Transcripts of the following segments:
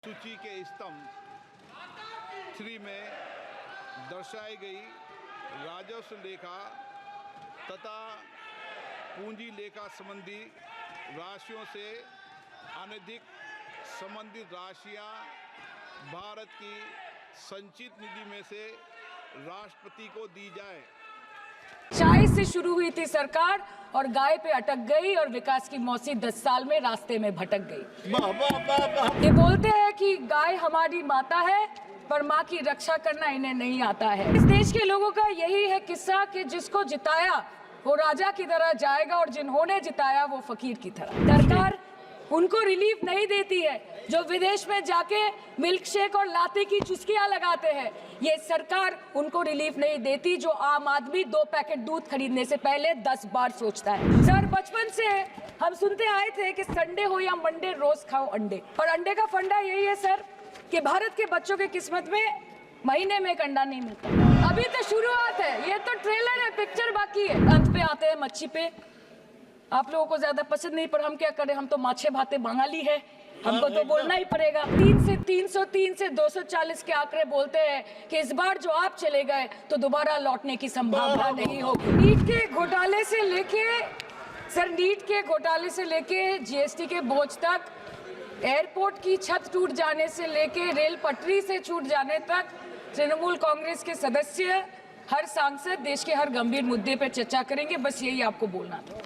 सूची के स्तंभ 3 में दर्शाई गई राजस्व लेखा तथा पूंजी लेखा संबंधी राशियों से अनधिक संबंधित राशियां भारत की संचित निधि में से राष्ट्रपति को दी जाए। चाय से शुरू हुई थी सरकार और गाय पे अटक गई और विकास की मौसी 10 साल में रास्ते में भटक गई। ये बोलते हैं कि गाय हमारी माता है पर माँ की रक्षा करना इन्हें नहीं आता है। इस देश के लोगों का यही है किस्सा कि जिसको जिताया वो राजा की तरह जाएगा और जिन्होंने जिताया वो फकीर की तरह। सरकार उनको रिलीफ नहीं देती है जो विदेश में जाके मिल्क शेक और लाते की चुस्कियां लगाते हैं। ये सरकार उनको रिलीफ नहीं देती जो आम आदमी 2 पैकेट दूध खरीदने से पहले 10 बार सोचता है। सर बचपन से हम सुनते आए थे कि संडे हो या मंडे रोज खाओ अंडे, और अंडे का फंडा यही है सर कि भारत के बच्चों के किस्मत में महीने में एक अंडा नहीं मिलता। अभी तो शुरुआत है, ये तो ट्रेलर है, पिक्चर बाकी है। अंत पे आते हैं मच्छी पे। आप लोगों को ज्यादा पसंद नहीं पर हम क्या करें, हम तो माछे भाते बंगाली है, हमको तो बोलना ही पड़ेगा। 3 से 303 से 240 के आंकड़े बोलते हैं कि इस बार जो आप चले गए तो दोबारा लौटने की संभावना नहीं होगी। नीट के घोटाले से लेके नीट के घोटाले से लेके जीएसटी के बोझ तक, एयरपोर्ट की छत टूट जाने से लेके रेल पटरी से छूट जाने तक तृणमूल कांग्रेस के सदस्य, हर सांसद देश के हर गंभीर मुद्दे पर चर्चा करेंगे। बस यही आपको बोलना था।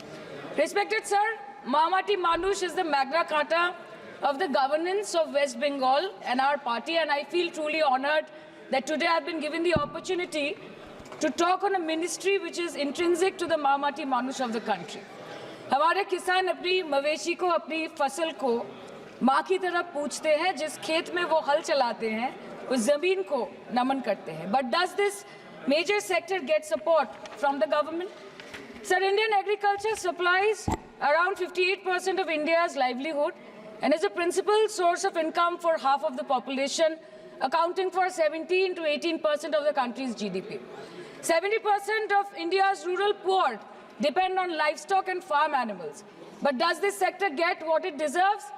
Respected sir, Mahamati Manush is the Magna Carta of the governance of West Bengal and our party, and I feel truly honored that today I have been given the opportunity to talk on a ministry which is intrinsic to the Mahamati Manush of the country. हमारे किसान अपनी मवेशी को, अपनी फसल को माँ की तरह पूछते हैं। जिस खेत में वो हल चलाते हैं उस जमीन को नमन करते हैं। But does this major sector get support from the government? Sir, Indian agriculture supplies around 58% of India's livelihood and is a principal source of income for half of the population, accounting for 17 to 18% of the country's GDP. 70% of India's rural poor depend on livestock and farm animals. But does this sector get what it deserves?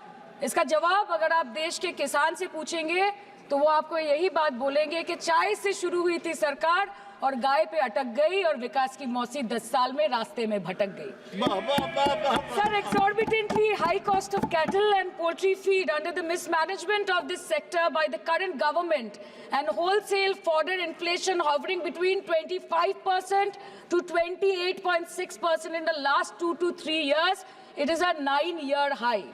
इसका जवाब अगर आप देश के किसान से पूछेंगे तो वो आपको यही बात बोलेंगे कि चाय से शुरू हुई थी सरकार और गाय पे अटक गई और विकास की मौसी 10 साल में रास्ते में भटक गई। Sir, exorbitantly high cost of cattle and poultry feed under the mismanagement of this sector by the current government and wholesale fodder inflation hovering between 25% to 28.6% in the last 2 to 3 years, it is a 9-year high.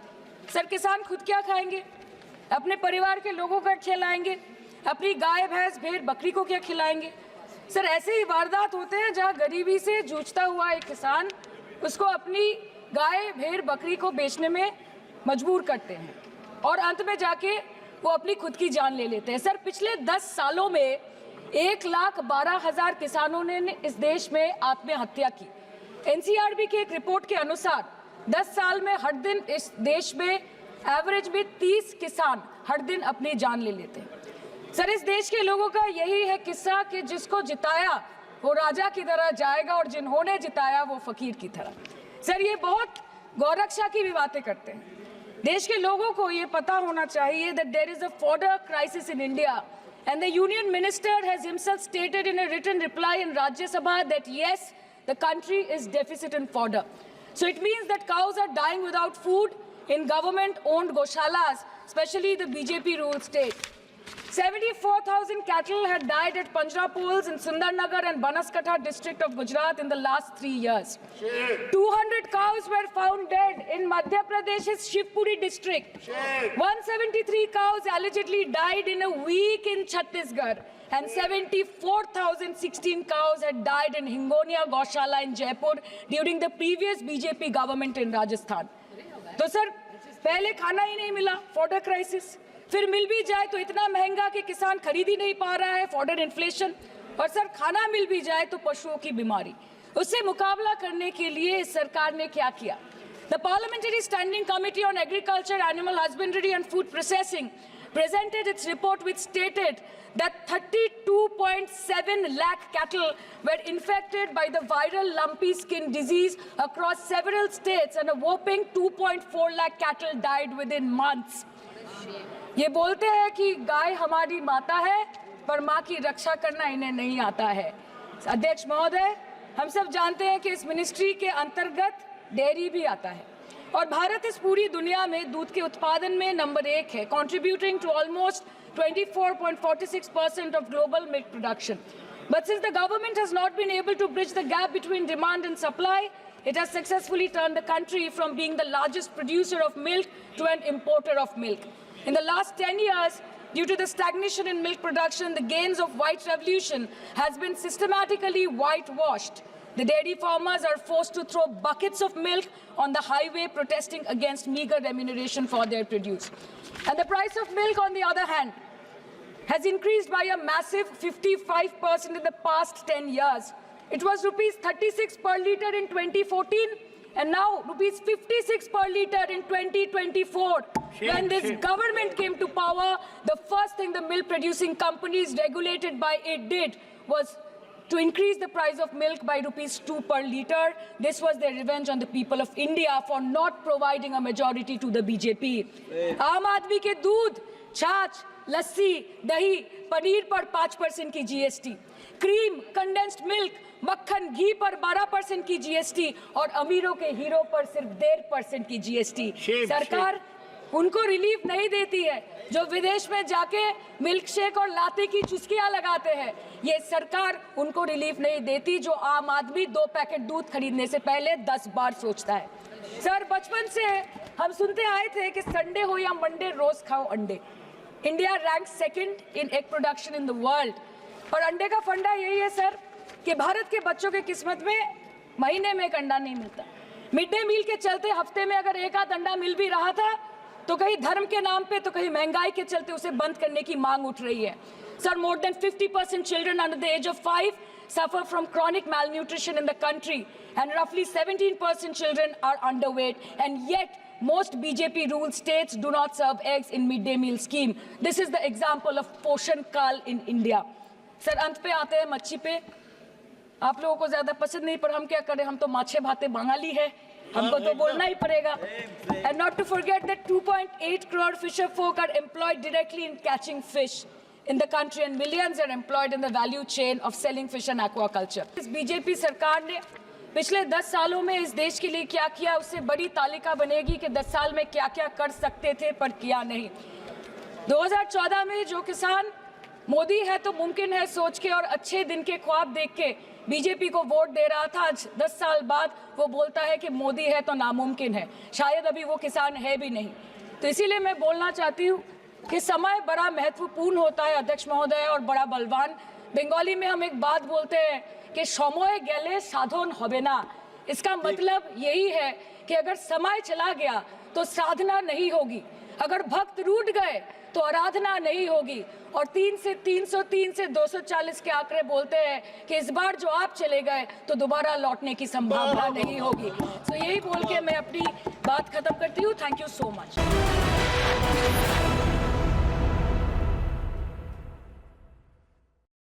Sir, किसान खुद क्या खाएंगे? अपने परिवार के लोगों का खिलाएंगे? अपनी गाय भैंस भेड़ बकरी को क्या खिलाएंगे? सर ऐसे ही वारदात होते हैं जहां गरीबी से जूझता हुआ एक किसान उसको अपनी गाय भेड़ बकरी को बेचने में मजबूर करते हैं और अंत में जाके वो अपनी खुद की जान ले लेते हैं। सर पिछले 10 सालों में 1,12,000 किसानों ने इस देश में आत्महत्या की। एनसीआरबी की एक रिपोर्ट के अनुसार 10 साल में हर दिन इस देश में एवरेज में 30 किसान हर दिन अपनी जान ले लेते हैं। सर इस देश के लोगों का यही है किस्सा कि जिसको जिताया वो राजा की तरह जाएगा और जिन्होंने जिताया वो फकीर की तरह। सर ये बहुत गौरक्षा की भी बातें करते हैं। देश के लोगों को ये पता होना चाहिए that there is a fodder crisis in India and the union minister has himself stated in a written reply in Rajya Sabha that yes, the country is deficit in fodder. So it means that cows are dying without food in government-owned goshalas, especially the BJP-ruled state. 74,000 cattle had died at Panjrapols in Sundarnagar and Banaskantha district of Gujarat in the last 3 years. 200 cows were found dead in Madhya Pradesh's Shivpuri district. 173 cows allegedly died in a week in Chhattisgarh. And 74,016 cows had died in Hingonia Goshala in Jaipur during the previous BJP government in Rajasthan. तो sir पहले खाना ही नहीं मिला, fodder crisis, फिर मिल भी जाए तो इतना महंगा कि किसान खरीद ही नहीं पा रहा है, फॉडर इन्फ्लेशन, और सर खाना मिल भी जाए तो पशुओं की बीमारी। उससे मुकाबला करने के लिए इस सरकार ने क्या किया? The Parliamentary Standing Committee on Agriculture, Animal Husbandry and Food Processing presented its report which stated that 32.7 lakh cattle were infected by the viral lumpy skin disease across several states and a whopping 2.4 lakh cattle died within months. ये बोलते हैं कि गाय हमारी माता है, पर माँ की रक्षा करना इन्हें नहीं आता है। अध्यक्ष महोदय, हम सब जानते हैं कि इस मिनिस्ट्री के अंतर्गत डेयरी भी आता है और भारत इस पूरी दुनिया में दूध के उत्पादन में नंबर 1 है, contributing to almost 24.46% of global milk production. But since the government has not been able to bridge the gap between demand and supply, it has successfully turned the country from being the largest producer of milk to an importer of milk. In the last 10 years, due to the stagnation in milk production, the gains of white revolution has been systematically whitewashed. The dairy farmers are forced to throw buckets of milk on the highway protesting against meager remuneration for their produce. And the price of milk, on the other hand, has increased by a massive 55% in the past 10 years. It was rupees 36 per litre in 2014 and now rupees 56 per litre in 2024. When this government came to power, the first thing the milk producing companies regulated by it did was to increase the price of milk by rupees 2 per litre. This was their revenge on the people of India for not providing a majority to the BJP. आम आदमी के दूध, छाछ, लस्सी, दही, पनीर पर 5% की GST, cream, condensed milk, मक्खन, घी पर 12% की जीएसटी और अमीरों के हीरो पर सिर्फ 1.5% की जीएसटी। सरकार उनको रिलीफ नहीं देती है जो विदेश में जाके मिल्क शेक और लाते की चुस्कियां लगाते हैं। ये सरकार उनको रिलीफ नहीं देती जो आम आदमी 2 पैकेट दूध खरीदने से पहले 10 बार सोचता है। सर, बचपन से हम सुनते आए थे कि संडे हो या मंडे रोज खाओ अंडे। India rank 2nd in egg production in the world. और अंडे का फंडा यही है सर कि भारत के बच्चों की किस्मत में महीने में एक अंडा नहीं मिलता। मिड डे मील के चलते हफ्ते में अगर एक आध अंडा मिल भी रहा था तो कहीं धर्म के नाम पे तो कहीं महंगाई के चलते उसे बंद करने की मांग उठ रही है। Sir, more than 50% children under the age of 5 suffer from chronic malnutrition in the country and roughly 17% children are underweight, and yet most BJP ruled states do not serve eggs in midday meal scheme. This is the example of Poshan Kal in India. Sir, अंत पे आते हैं मच्छी पे। आप लोगों को ज्यादा पसंद नहीं, पर हम क्या करें, हम तो माछे भाते बंगाली है, हमको तो बोलना ही पड़ेगा। And not to forget that 2.8 crore fisher folk are employed directly in catching fish in the country and millions are employed in the value chain of selling fish and aquaculture. इस बीजेपी सरकार ने पिछले 10 सालों में इस देश के लिए क्या किया, उससे बड़ी तालिका बनेगी कि 10 साल में क्या क्या कर सकते थे पर किया नहीं। 2014 में जो किसान मोदी है तो मुमकिन है सोच के और अच्छे दिन के ख्वाब देख के बीजेपी को वोट दे रहा था, आज 10 साल बाद वो बोलता है कि मोदी है तो नामुमकिन है। शायद अभी वो किसान है भी नहीं। तो इसीलिए मैं बोलना चाहती हूँ कि समय बड़ा महत्वपूर्ण होता है अध्यक्ष महोदय और बड़ा बलवान। बंगाली में हम एक बात बोलते हैं कि समय गेले साधन होबे ना। इसका मतलब यही है कि अगर समय चला गया तो साधना नहीं होगी, अगर भक्त रूठ गए तो आराधना नहीं होगी। और 3 से 303 से 240 के आंकड़े बोलते हैं कि इस बार जो आप चले गए तो दोबारा लौटने की संभावना नहीं होगी। तो यही बोल के मैं अपनी बात खत्म करती हूँ। Thank you so much.